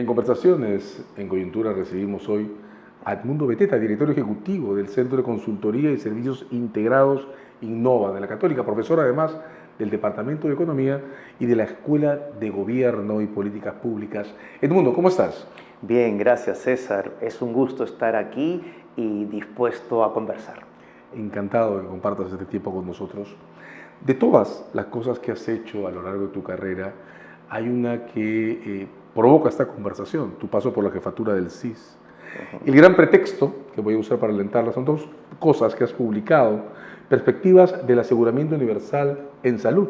En conversaciones en coyuntura recibimos hoy a Edmundo Beteta, director ejecutivo del Centro de Consultoría y Servicios Integrados Innova de la Católica, profesor además del Departamento de Economía y de la Escuela de Gobierno y Políticas Públicas. Edmundo, ¿cómo estás? Bien, gracias César. Es un gusto estar aquí y dispuesto a conversar. Encantado de que compartas este tiempo con nosotros. De todas las cosas que has hecho a lo largo de tu carrera, hay una que provoca esta conversación, tu paso por la jefatura del CIS. El gran pretexto que voy a usar para alentarla son dos cosas que has publicado: Perspectivas del Aseguramiento Universal en Salud,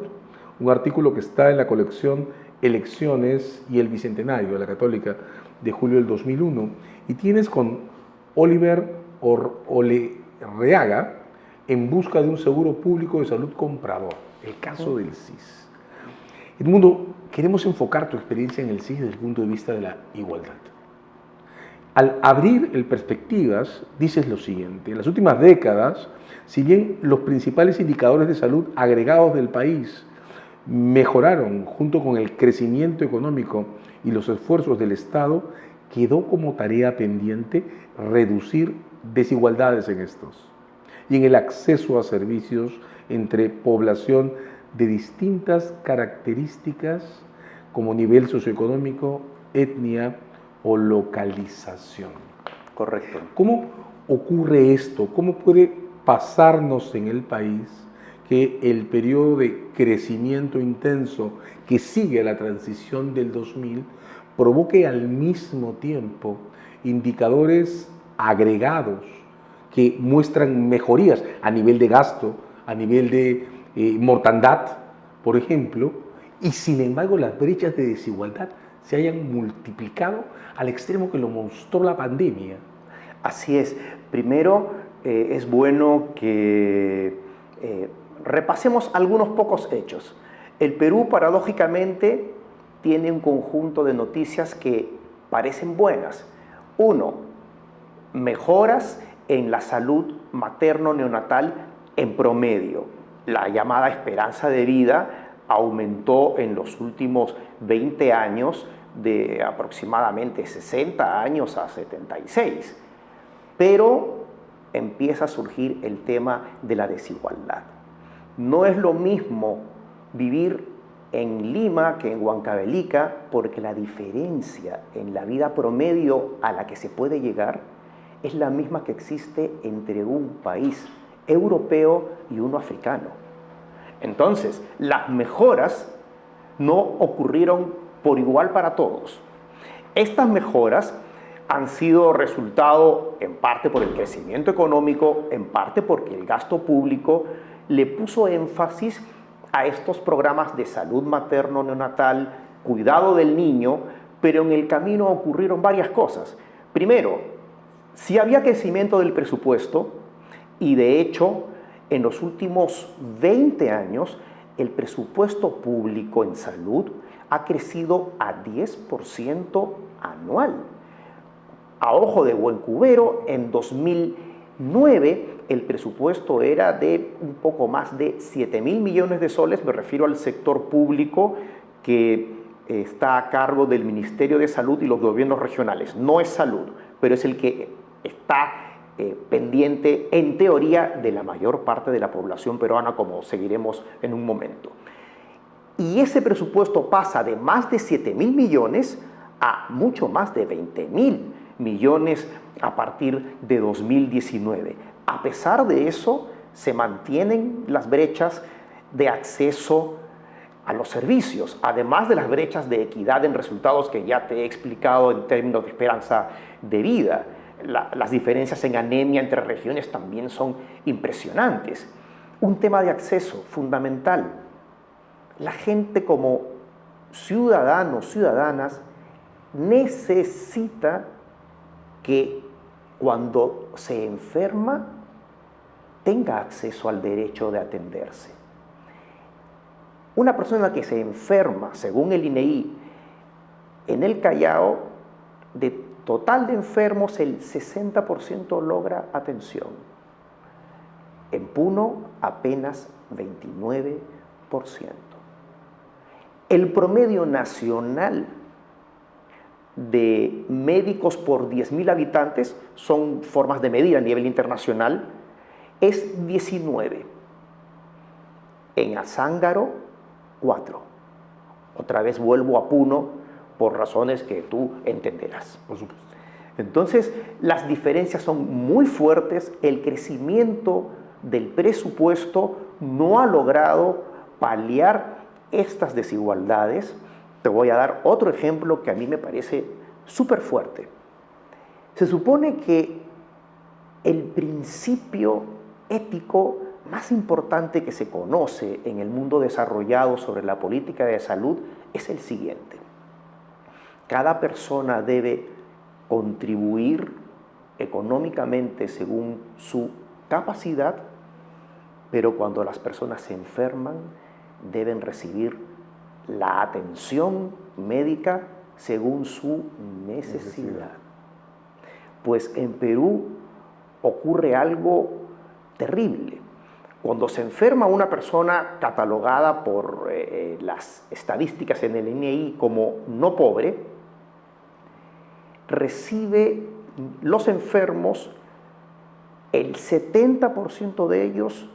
un artículo que está en la colección Elecciones y el Bicentenario de la Católica de julio del 2001, y tienes con Oliver Olereaga, En busca de un seguro público de salud comprador, el caso del CIS. Edmundo, queremos enfocar tu experiencia en el CIS desde el punto de vista de la igualdad. Al abrir el Perspectivas, dices lo siguiente: en las últimas décadas, si bien los principales indicadores de salud agregados del país mejoraron junto con el crecimiento económico y los esfuerzos del Estado, quedó como tarea pendiente reducir desigualdades en estos y en el acceso a servicios entre población de distintas características como nivel socioeconómico, etnia o localización. Correcto. ¿Cómo ocurre esto? ¿Cómo puede pasarnos en el país que el periodo de crecimiento intenso que sigue a la transición del 2000 provoque al mismo tiempo indicadores agregados que muestran mejorías a nivel de gasto, a nivel de mortandad, por ejemplo, y sin embargo las brechas de desigualdad se hayan multiplicado al extremo que lo mostró la pandemia? Así es. Primero, es bueno que repasemos algunos pocos hechos. El Perú, paradójicamente, tiene un conjunto de noticias que parecen buenas. Uno, mejoras en la salud materno-neonatal en promedio. La llamada esperanza de vida aumentó en los últimos 20 años de aproximadamente 60 años a 76. Pero empieza a surgir el tema de la desigualdad. No es lo mismo vivir en Lima que en Huancavelica, porque la diferencia en la vida promedio a la que se puede llegar es la misma que existe entre un país europeo y uno africano. Entonces, las mejoras no ocurrieron por igual para todos. Estas mejoras han sido resultado en parte por el crecimiento económico, en parte porque el gasto público le puso énfasis a estos programas de salud materno-neonatal, cuidado del niño, pero en el camino ocurrieron varias cosas. Primero, sí había crecimiento del presupuesto y de hecho en los últimos 20 años el presupuesto público en salud ha crecido a 10% anual. A ojo de buen cubero, en 2009 el presupuesto era de un poco más de 7.000 millones de soles, me refiero al sector público que está a cargo del Ministerio de Salud y los gobiernos regionales. No es salud, pero es el que está pendiente, en teoría, de la mayor parte de la población peruana, como seguiremos en un momento. Y ese presupuesto pasa de más de 7.000 millones a mucho más de 20.000 millones a partir de 2019. A pesar de eso, se mantienen las brechas de acceso a los servicios, además de las brechas de equidad en resultados que ya te he explicado en términos de esperanza de vida. Las diferencias en anemia entre regiones también son impresionantes. Un tema de acceso fundamental. La gente como ciudadanos, ciudadanas, necesita que cuando se enferma tenga acceso al derecho de atenderse. Una persona que se enferma, según el INEI, en el Callao, de total de enfermos, el 60% logra atención. En Puno, apenas 29%. El promedio nacional de médicos por 10.000 habitantes, son formas de medir a nivel internacional, es 19. En Azángaro, 4. Otra vez vuelvo a Puno por razones que tú entenderás. Por supuesto. Entonces, las diferencias son muy fuertes. El crecimiento del presupuesto no ha logrado paliar estas desigualdades. Te voy a dar otro ejemplo que a mí me parece súper fuerte. Se supone que el principio ético más importante que se conoce en el mundo desarrollado sobre la política de salud es el siguiente. Cada persona debe contribuir económicamente según su capacidad, pero cuando las personas se enferman deben recibir la atención médica según su necesidad. Pues en Perú ocurre algo terrible. Cuando se enferma una persona catalogada por las estadísticas en el INEI como no pobre, recibe los enfermos, el 70% de ellos,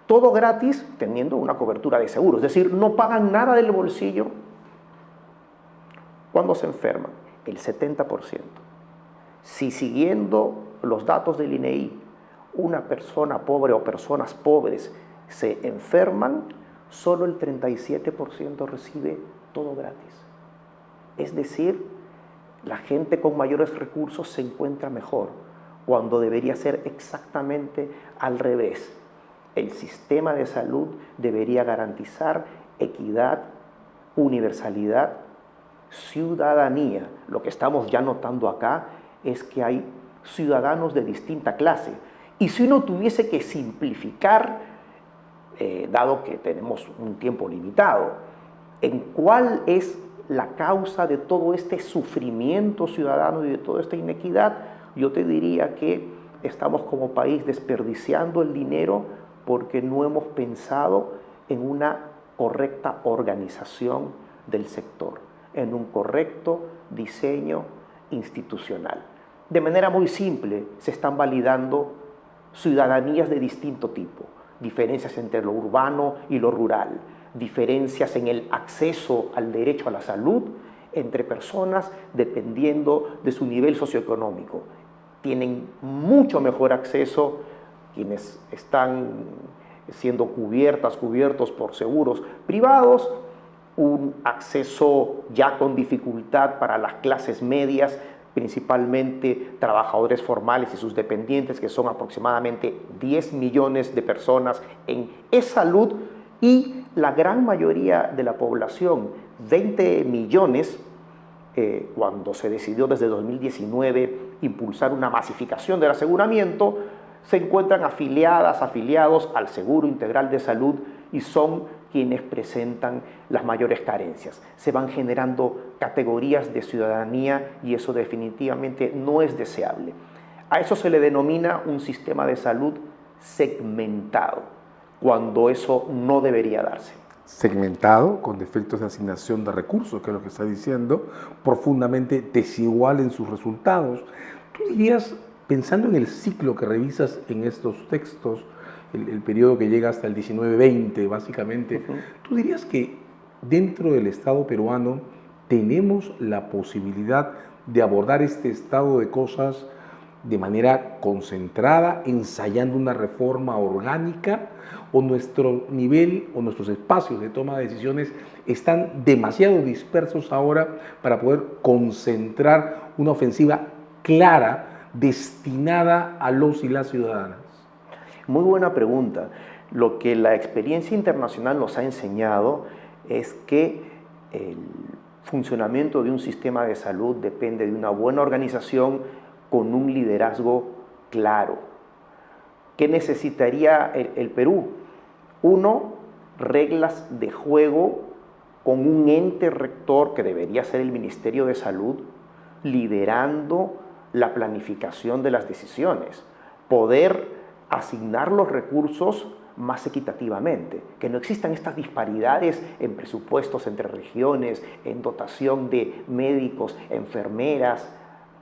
todo gratis, teniendo una cobertura de seguro. Es decir, no pagan nada del bolsillo cuando se enferman, el 70%. Si siguiendo los datos del INEI, una persona pobre o personas pobres se enferman, solo el 37% recibe todo gratis. Es decir, la gente con mayores recursos se encuentra mejor, cuando debería ser exactamente al revés. El sistema de salud debería garantizar equidad, universalidad, ciudadanía. Lo que estamos ya notando acá es que hay ciudadanos de distinta clase. Y si uno tuviese que simplificar, dado que tenemos un tiempo limitado, en cuál es la causa de todo este sufrimiento ciudadano y de toda esta inequidad, yo te diría que estamos como país desperdiciando el dinero porque no hemos pensado en una correcta organización del sector, en un correcto diseño institucional. De manera muy simple, se están validando ciudadanías de distinto tipo, diferencias entre lo urbano y lo rural, diferencias en el acceso al derecho a la salud entre personas dependiendo de su nivel socioeconómico. Tienen mucho mejor acceso quienes están siendo cubiertos por seguros privados, un acceso ya con dificultad para las clases medias, principalmente trabajadores formales y sus dependientes, que son aproximadamente 10 millones de personas en e-salud, y la gran mayoría de la población, 20 millones, cuando se decidió desde 2019 impulsar una masificación del aseguramiento, se encuentran afiliados al Seguro Integral de Salud y son quienes presentan las mayores carencias. Se van generando categorías de ciudadanía y eso definitivamente no es deseable. A eso se le denomina un sistema de salud segmentado, cuando eso no debería darse. Segmentado, con defectos de asignación de recursos, que es lo que está diciendo, profundamente desigual en sus resultados. Tú dirías, pensando en el ciclo que revisas en estos textos, el periodo que llega hasta el 19-20, básicamente, ¿tú dirías que dentro del Estado peruano tenemos la posibilidad de abordar este estado de cosas de manera concentrada, ensayando una reforma orgánica, o nuestro nivel o nuestros espacios de toma de decisiones están demasiado dispersos ahora para poder concentrar una ofensiva clara destinada a los y las ciudadanas? Muy buena pregunta. Lo que la experiencia internacional nos ha enseñado es que el funcionamiento de un sistema de salud depende de una buena organización con un liderazgo claro. ¿Qué necesitaría el Perú? Uno, reglas de juego con un ente rector que debería ser el Ministerio de Salud, liderando la planificación de las decisiones. Poder asignar los recursos más equitativamente, que no existan estas disparidades en presupuestos entre regiones, en dotación de médicos, enfermeras,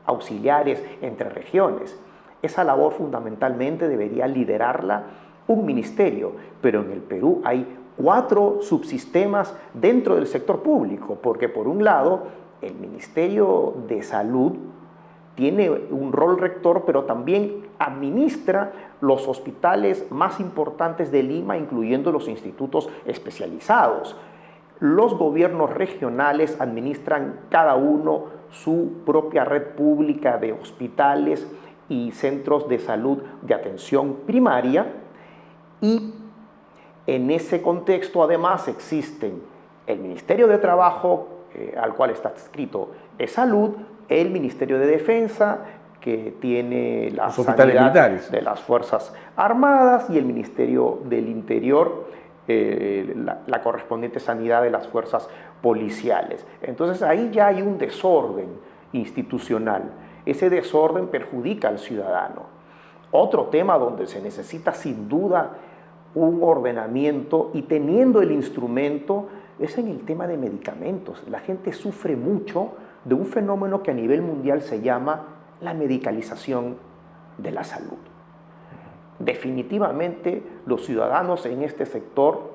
auxiliares entre regiones. Esa labor fundamentalmente debería liderarla un ministerio, pero en el Perú hay 4 subsistemas dentro del sector público, porque por un lado el Ministerio de Salud tiene un rol rector, pero también administra los hospitales más importantes de Lima, incluyendo los institutos especializados. Los gobiernos regionales administran cada uno su propia red pública de hospitales y centros de salud de atención primaria, y en ese contexto además existen el Ministerio de Trabajo, al cual está adscrito Salud, el Ministerio de Defensa, que tiene la sanidad de las Fuerzas Armadas, y el Ministerio del Interior, la correspondiente sanidad de las fuerzas policiales. Entonces ahí ya hay un desorden institucional. Ese desorden perjudica al ciudadano. Otro tema donde se necesita sin duda un ordenamiento, y teniendo el instrumento, es en el tema de medicamentos. La gente sufre mucho de un fenómeno que a nivel mundial se llama la medicalización de la salud. Definitivamente los ciudadanos en este sector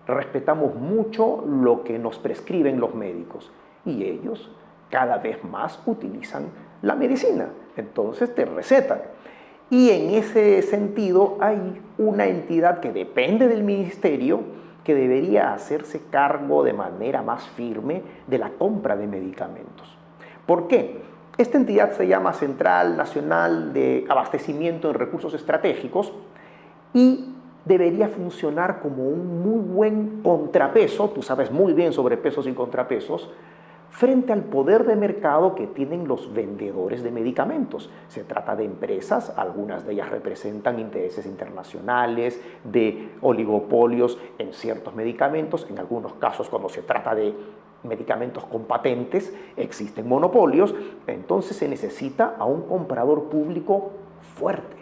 respetamos mucho lo que nos prescriben los médicos, y ellos cada vez más utilizan la medicina, entonces te recetan. Y en ese sentido hay una entidad que depende del ministerio que debería hacerse cargo de manera más firme de la compra de medicamentos. ¿Por qué? Esta entidad se llama Central Nacional de Abastecimiento en Recursos Estratégicos y debería funcionar como un muy buen contrapeso, tú sabes muy bien sobre pesos y contrapesos, frente al poder de mercado que tienen los vendedores de medicamentos. Se trata de empresas, algunas de ellas representan intereses internacionales, de oligopolios en ciertos medicamentos. En algunos casos, cuando se trata de medicamentos con patentes, existen monopolios. Entonces se necesita a un comprador público fuerte.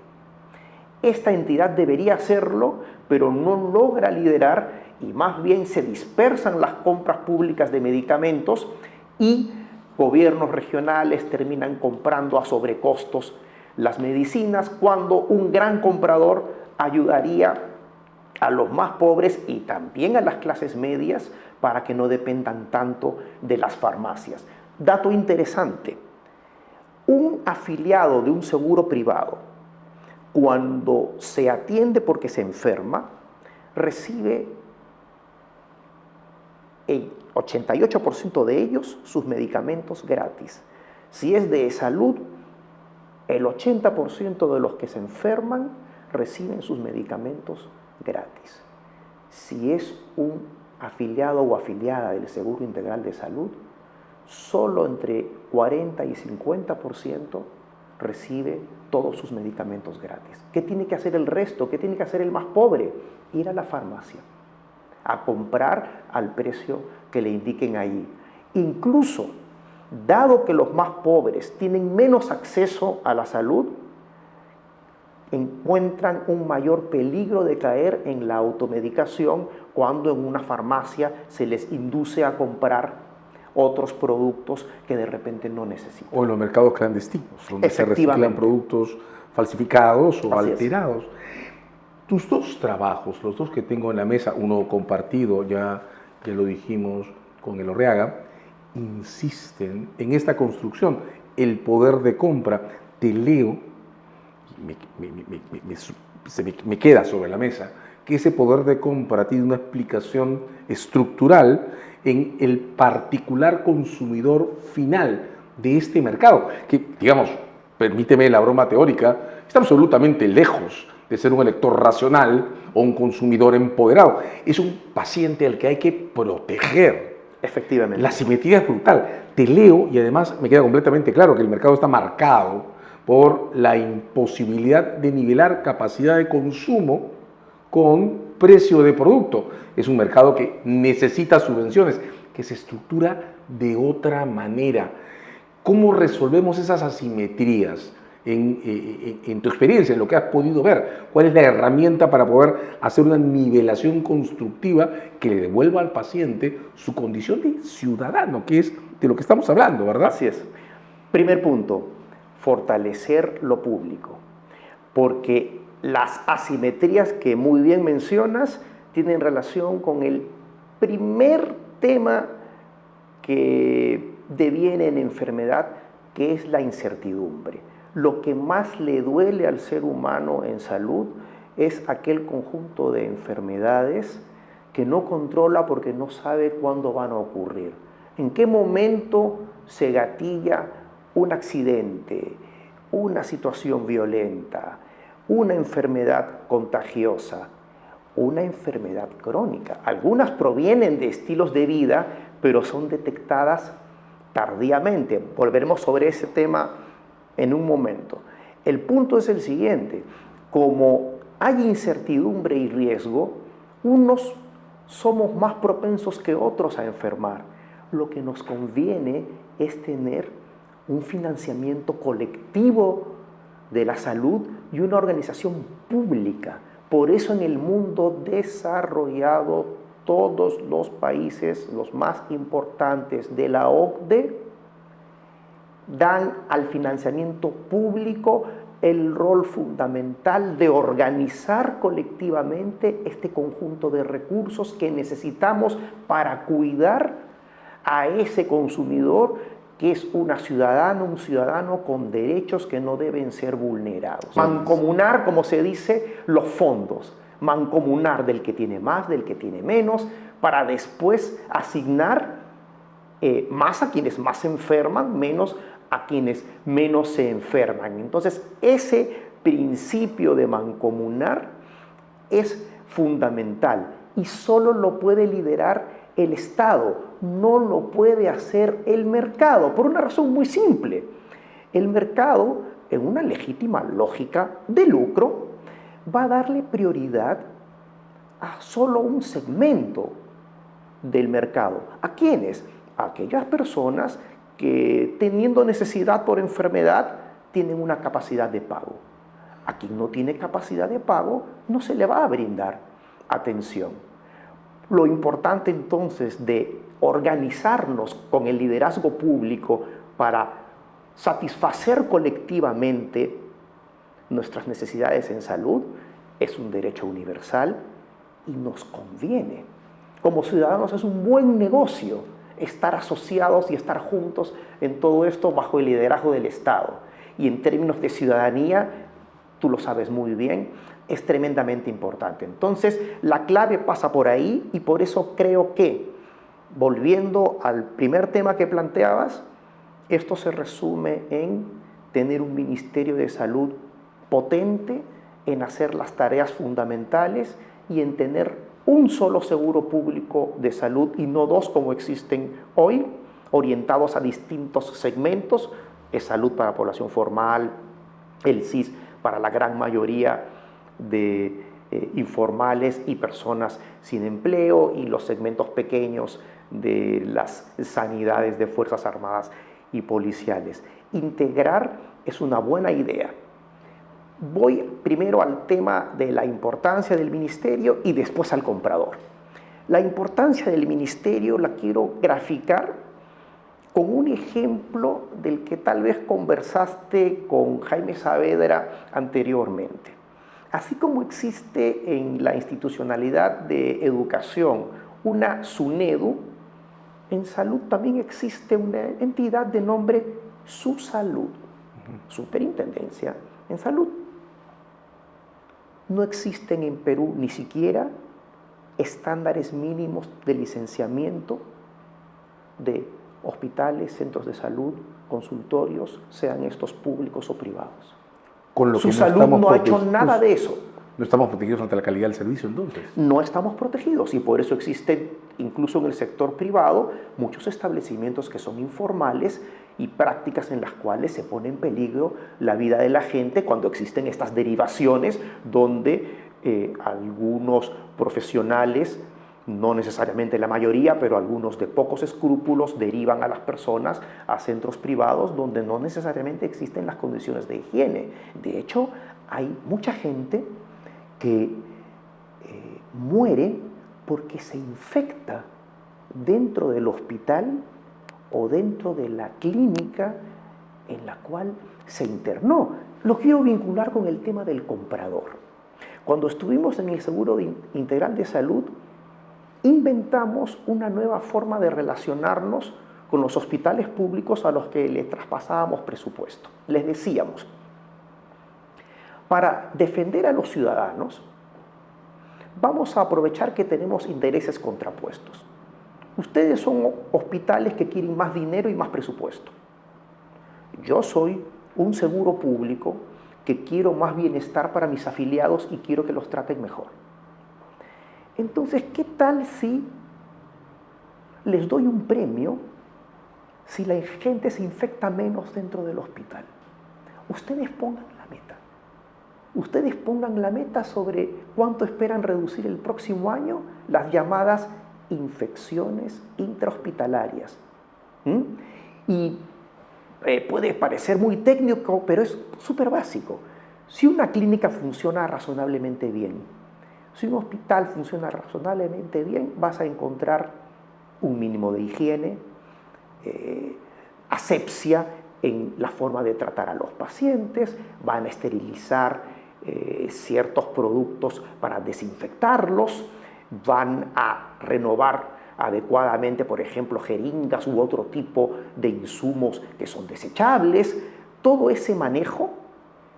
Esta entidad debería hacerlo, pero no logra liderar, y más bien se dispersan las compras públicas de medicamentos, y gobiernos regionales terminan comprando a sobrecostos las medicinas, cuando un gran comprador ayudaría a los más pobres y también a las clases medias para que no dependan tanto de las farmacias. Dato interesante: un afiliado de un seguro privado, cuando se atiende porque se enferma, recibe el 88% de ellos sus medicamentos gratis. Si es de salud, el 80% de los que se enferman reciben sus medicamentos gratis. Si es un afiliado o afiliada del Seguro Integral de Salud, solo entre 40 y 50% recibe todos sus medicamentos gratis. ¿Qué tiene que hacer el resto? ¿Qué tiene que hacer el más pobre? Ir a la farmacia a comprar al precio que le indiquen ahí. Incluso, dado que los más pobres tienen menos acceso a la salud, encuentran un mayor peligro de caer en la automedicación cuando en una farmacia se les induce a comprar otros productos que de repente no necesitan. O en los mercados clandestinos, donde se reciclan productos falsificados o alterados. Tus 2 trabajos, los 2 que tengo en la mesa, uno compartido, ya lo dijimos con el Orreaga, insisten en esta construcción, el poder de compra. Te leo, me queda sobre la mesa, que ese poder de compra tiene una explicación estructural en el particular consumidor final de este mercado, que, digamos, permíteme la broma teórica, está absolutamente lejos de ser un elector racional o un consumidor empoderado. Es un paciente al que hay que proteger. Efectivamente. La simetría es brutal. Te leo y además me queda completamente claro que el mercado está marcado por la imposibilidad de nivelar capacidad de consumo con precio de producto. Es un mercado que necesita subvenciones, que se estructura de otra manera. ¿Cómo resolvemos esas asimetrías en tu experiencia, en lo que has podido ver? ¿Cuál es la herramienta para poder hacer una nivelación constructiva que le devuelva al paciente su condición de ciudadano, que es de lo que estamos hablando, ¿verdad? Así es. Primer punto, fortalecer lo público, porque las asimetrías que muy bien mencionas tienen relación con el primer tema que deviene en enfermedad, que es la incertidumbre. Lo que más le duele al ser humano en salud es aquel conjunto de enfermedades que no controla porque no sabe cuándo van a ocurrir. ¿En qué momento se gatilla un accidente, una situación violenta, una enfermedad contagiosa, una enfermedad crónica? Algunas provienen de estilos de vida, pero son detectadas tardíamente. Volveremos sobre ese tema en un momento. El punto es el siguiente: como hay incertidumbre y riesgo, unos somos más propensos que otros a enfermar. Lo que nos conviene es tener un financiamiento colectivo de la salud y una organización pública. Por eso en el mundo desarrollado, todos los países, los más importantes de la OCDE, dan al financiamiento público el rol fundamental de organizar colectivamente este conjunto de recursos que necesitamos para cuidar a ese consumidor que es un ciudadano con derechos que no deben ser vulnerados. Mancomunar, como se dice, los fondos. Mancomunar del que tiene más, del que tiene menos, para después asignar más a quienes más se enferman, menos a quienes menos se enferman. Entonces, ese principio de mancomunar es fundamental y solo lo puede liderar el Estado, no lo puede hacer el mercado, por una razón muy simple. El mercado, en una legítima lógica de lucro, va a darle prioridad a solo un segmento del mercado. ¿A quiénes? A aquellas personas que, teniendo necesidad por enfermedad, tienen una capacidad de pago. A quien no tiene capacidad de pago, no se le va a brindar atención. Lo importante entonces de organizarnos con el liderazgo público para satisfacer colectivamente nuestras necesidades en salud es un derecho universal y nos conviene. Como ciudadanos es un buen negocio estar asociados y estar juntos en todo esto bajo el liderazgo del Estado. Y en términos de ciudadanía, tú lo sabes muy bien, es tremendamente importante. Entonces, la clave pasa por ahí y por eso creo que, volviendo al primer tema que planteabas, esto se resume en tener un Ministerio de Salud potente, en hacer las tareas fundamentales y en tener un solo seguro público de salud y no dos como existen hoy, orientados a distintos segmentos: es salud para la población formal, el SIS para la gran mayoría de informales y personas sin empleo, y los segmentos pequeños de las sanidades de Fuerzas Armadas y policiales. Integrar es una buena idea. Voy primero al tema de la importancia del ministerio y después al comprador. La importancia del ministerio la quiero graficar con un ejemplo del que tal vez conversaste con Jaime Saavedra anteriormente. Así como existe en la institucionalidad de educación una SUNEDU, en salud también existe una entidad de nombre SUSalud, Superintendencia en Salud. No existen en Perú ni siquiera estándares mínimos de licenciamiento de hospitales, centros de salud, consultorios, sean estos públicos o privados. Con lo que SUSalud no ha hecho nada de eso. No estamos protegidos ante la calidad del servicio, entonces. No estamos protegidos y por eso existen, incluso en el sector privado, muchos establecimientos que son informales y prácticas en las cuales se pone en peligro la vida de la gente cuando existen estas derivaciones donde algunos profesionales No necesariamente la mayoría, pero algunos de pocos escrúpulos derivan a las personas a centros privados donde no necesariamente existen las condiciones de higiene. De hecho, hay mucha gente que muere porque se infecta dentro del hospital o dentro de la clínica en la cual se internó. Lo quiero vincular con el tema del comprador. Cuando estuvimos en el Seguro Integral de Salud, inventamos una nueva forma de relacionarnos con los hospitales públicos a los que les traspasábamos presupuesto. Les decíamos, para defender a los ciudadanos, vamos a aprovechar que tenemos intereses contrapuestos. Ustedes son hospitales que quieren más dinero y más presupuesto. Yo soy un seguro público que quiero más bienestar para mis afiliados y quiero que los traten mejor. Entonces, ¿qué tal si les doy un premio si la gente se infecta menos dentro del hospital? Ustedes pongan la meta. Ustedes pongan la meta sobre cuánto esperan reducir el próximo año las llamadas infecciones intrahospitalarias. Y puede parecer muy técnico, pero es súper básico. Si una clínica funciona razonablemente bien, si un hospital funciona razonablemente bien, vas a encontrar un mínimo de higiene, asepsia en la forma de tratar a los pacientes, van a esterilizar ciertos productos para desinfectarlos, van a renovar adecuadamente, por ejemplo, jeringas u otro tipo de insumos que son desechables. Todo ese manejo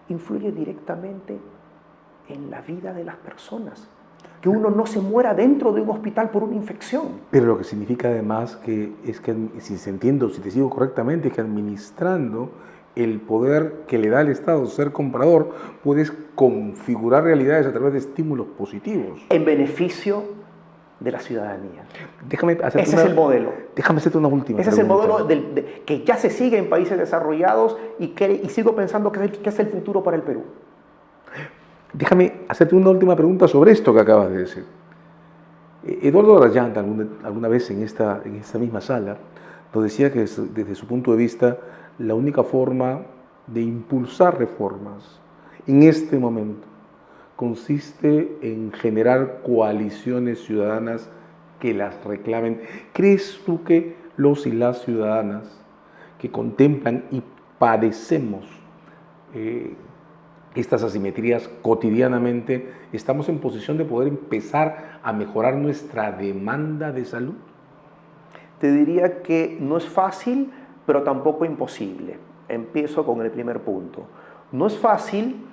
influye directamente en la vida de las personas. Que uno no se muera dentro de un hospital por una infección. Pero lo que significa además es que, si se entiendo, si te sigo correctamente, es que administrando el poder que le da el Estado ser comprador, puedes configurar realidades a través de estímulos positivos. En beneficio de la ciudadanía. Ese es el modelo. Déjame hacerte una última Ese pregunta. es el modelo que ya se sigue en países desarrollados y sigo pensando que es el futuro para el Perú. Déjame hacerte una última pregunta sobre esto que acabas de decir. Eduardo Rayanta, alguna vez en esta misma sala, nos decía que desde su punto de vista, la única forma de impulsar reformas en este momento consiste en generar coaliciones ciudadanas que las reclamen. ¿Crees tú que los y las ciudadanas que contemplan y padecemos estas asimetrías cotidianamente, estamos en posición de poder empezar a mejorar nuestra demanda de salud? Te diría que no es fácil, pero tampoco imposible. Empiezo con el primer punto. No es fácil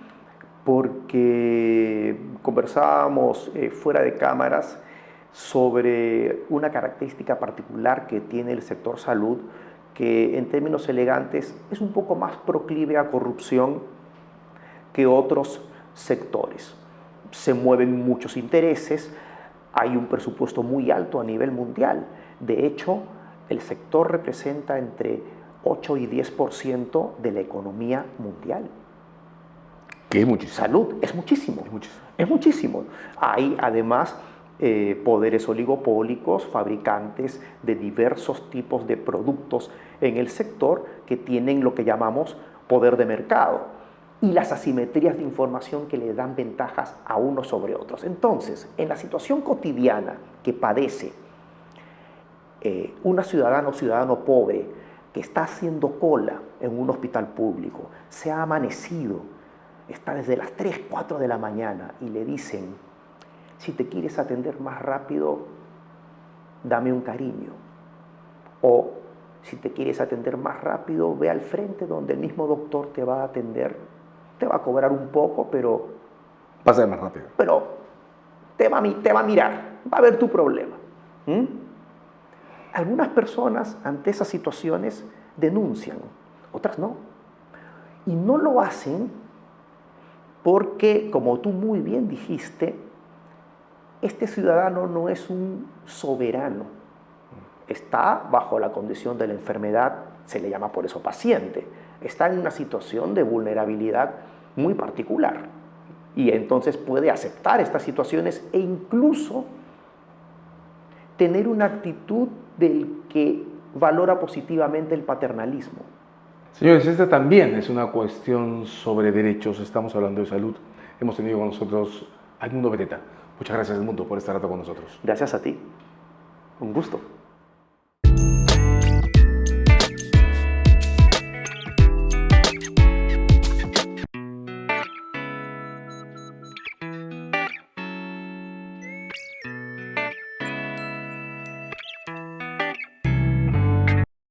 porque conversábamos fuera de cámaras sobre una característica particular que tiene el sector salud, que en términos elegantes es un poco más proclive a corrupción que otros sectores. Se mueven muchos intereses, hay un presupuesto muy alto a nivel mundial. De hecho, el sector representa entre 8 y 10% de la economía mundial. Que es muchísimo. Salud, es muchísimo. Es muchísimo. Es muchísimo. Hay además poderes oligopólicos, fabricantes de diversos tipos de productos en el sector que tienen lo que llamamos poder de mercado y las asimetrías de información que le dan ventajas a unos sobre otros. Entonces, en la situación cotidiana que padece una ciudadana o ciudadano pobre que está haciendo cola en un hospital público, se ha amanecido, está desde las 3, 4 de la mañana y le dicen, si te quieres atender más rápido, dame un cariño. O si te quieres atender más rápido, ve al frente donde el mismo doctor te va a atender. Te va a cobrar un poco, pero... Va a ser más rápido. Pero te va a mirar, va a ver tu problema. Algunas personas ante esas situaciones denuncian, otras no. Y no lo hacen porque, como tú muy bien dijiste, este ciudadano no es un soberano. Está bajo la condición de la enfermedad, se le llama por eso paciente. Está en una situación de vulnerabilidad muy particular. Y entonces puede aceptar estas situaciones e incluso tener una actitud del que valora positivamente el paternalismo. Señores, esta también es una cuestión sobre derechos. Estamos hablando de salud. Hemos tenido con nosotros a Edmundo Beteta. Muchas gracias, Edmundo, por este rato con nosotros. Gracias a ti. Un gusto.